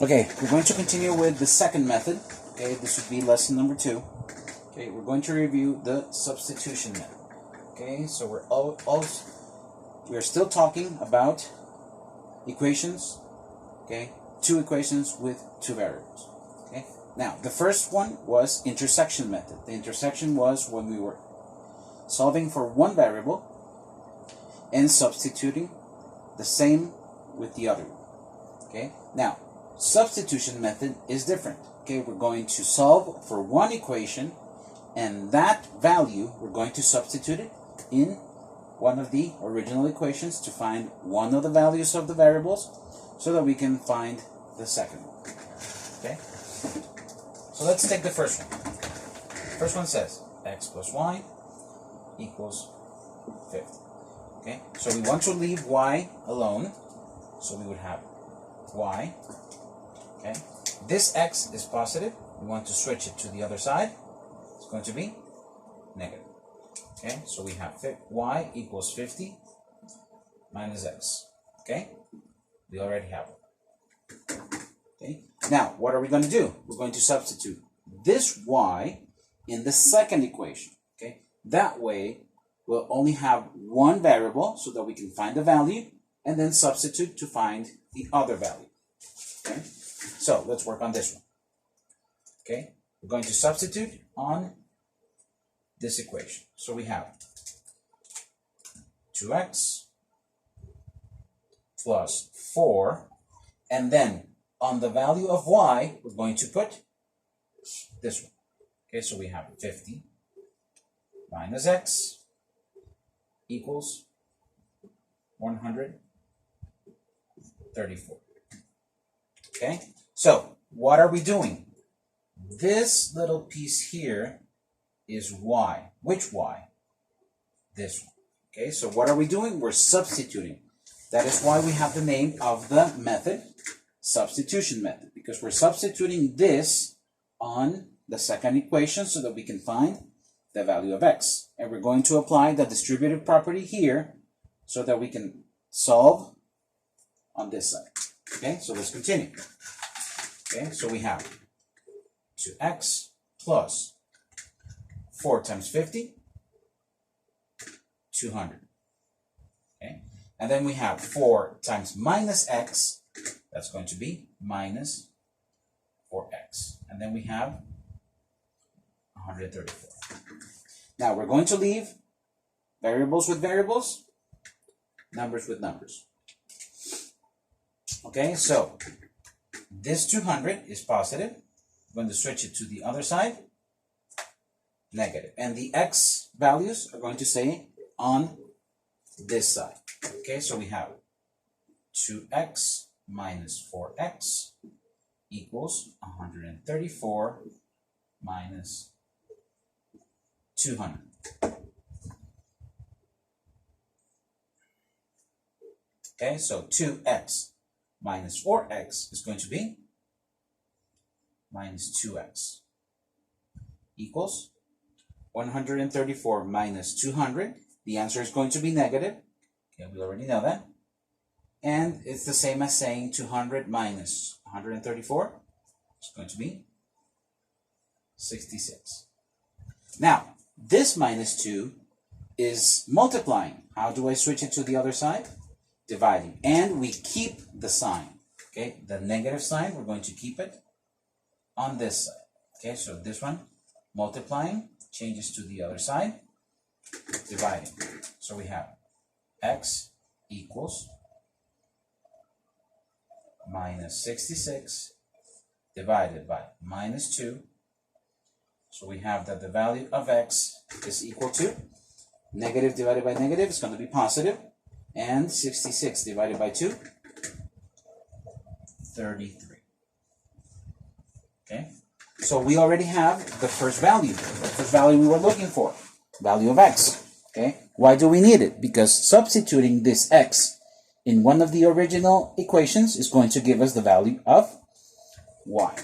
Okay, we're going to continue with the second method. Okay, this would be lesson number 2. Okay, we're going to review the substitution method. Okay, so we're still talking about equations. Okay, 2 equations with 2 variables. Okay, now the first one was intersection method. The intersection was when we were solving for one variable and substituting the same with the other one. Okay, now substitution method is different. Okay, we're going to solve for one equation, and that value we're going to substitute it in one of the original equations to find one of the values of the variables so that we can find the second one. Okay, so let's take the first one. The first one says x plus y equals 50. Okay, so we want to leave y alone, so we would have y. Okay, this x is positive. We want to switch it to the other side. It's going to be negative. Okay, so we have y equals 50 minus x. Okay, we already have it. Okay, now what are we going to do? We're going to substitute this y in the second equation. Okay, that way we'll only have one variable so that we can find the value and then substitute to find the other value. Okay, so let's work on this one. Okay, we're going to substitute on this equation. So we have 2x plus 4, and then on the value of y, we're going to put this one. Okay, so we have 50 minus x equals 134. Okay, so what are we doing? This little piece here is y. Which y? This one. Okay, so what are we doing? We're substituting. That is why we have the name of the method, substitution method, because we're substituting this on the second equation so that we can find the value of x. And we're going to apply the distributive property here so that we can solve on this side. Okay, so let's continue. Okay, so we have 2x plus 4 times 50, 200. Okay, and then we have 4 times minus x, that's going to be minus 4x. And then we have 134. Now we're going to leave variables with variables, numbers with numbers. Okay, so this 200 is positive. We're going to switch it to the other side, negative. And the x values are going to stay on this side. Okay, so we have 2x minus 4x equals 134 minus 200. Okay, so 2x minus 4x is going to be minus 2x equals 134 minus 200. The answer is going to be negative. Okay, we already know that. And it's the same as saying 200 minus 134. It's going to be 66. Now, this minus 2 is multiplying. How do I switch it to the other side? Dividing. And we keep the sign. Okay, the negative sign, we're going to keep it on this side. Okay, so this one, multiplying, changes to the other side, dividing. So we have x equals minus 66 divided by minus 2. So we have that the value of x is equal to negative divided by negative is going to be positive, and 66 divided by 2, 33. Okay, so we already have the first value we were looking for, value of x. Okay, why do we need it? Because substituting this x in one of the original equations is going to give us the value of y.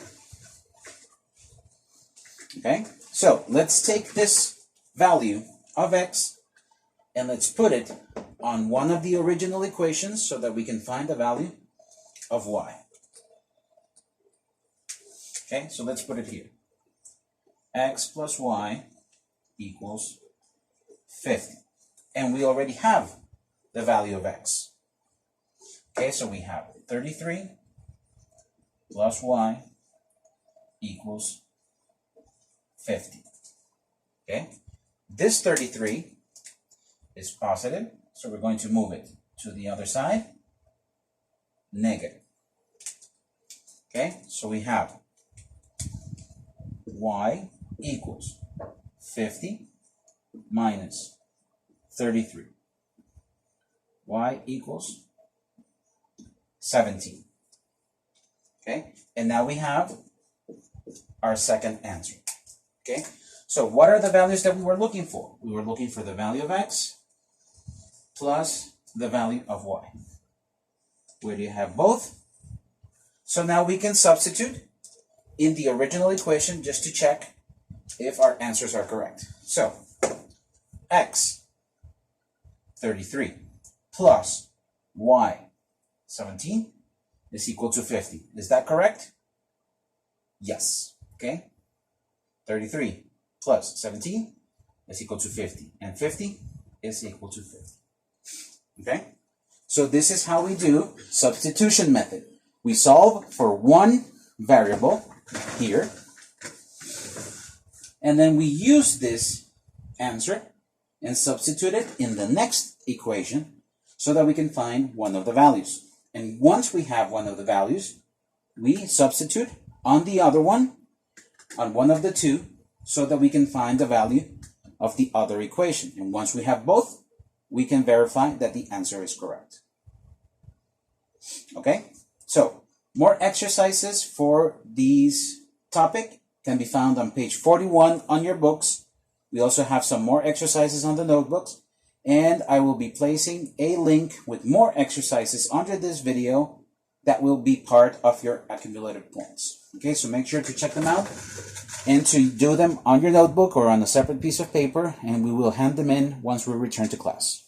Okay, so let's take this value of x and let's put it on one of the original equations so that we can find the value of y. Okay, so let's put it here. X plus y equals 50. And we already have the value of x. Okay, so we have 33 plus y equals 50. Okay, this 33 is positive, so we're going to move it to the other side, negative. Okay, so we have y equals 50 minus 33. Y equals 17. Okay, and now we have our second answer. Okay, so what are the values that we were looking for? We were looking for the value of x plus the value of y. Where do you have both? So now we can substitute in the original equation just to check if our answers are correct. So x 33 plus y 17 is equal to 50. Is that correct? Yes. Okay. 33 plus 17 is equal to 50. And 50 is equal to 50. Okay? So this is how we do substitution method. We solve for one variable here. And then we use this answer and substitute it in the next equation so that we can find one of the values. And once we have one of the values, we substitute on the other one, on one of the two, so that we can find the value of the other equation. And once we have both, we can verify that the answer is correct. Okay? So, more exercises for these topic can be found on page 41 on your books. We also have some more exercises on the notebooks. And I will be placing a link with more exercises under this video that will be part of your accumulated points. Okay, so make sure to check them out and to do them on your notebook or on a separate piece of paper, and we will hand them in once we return to class.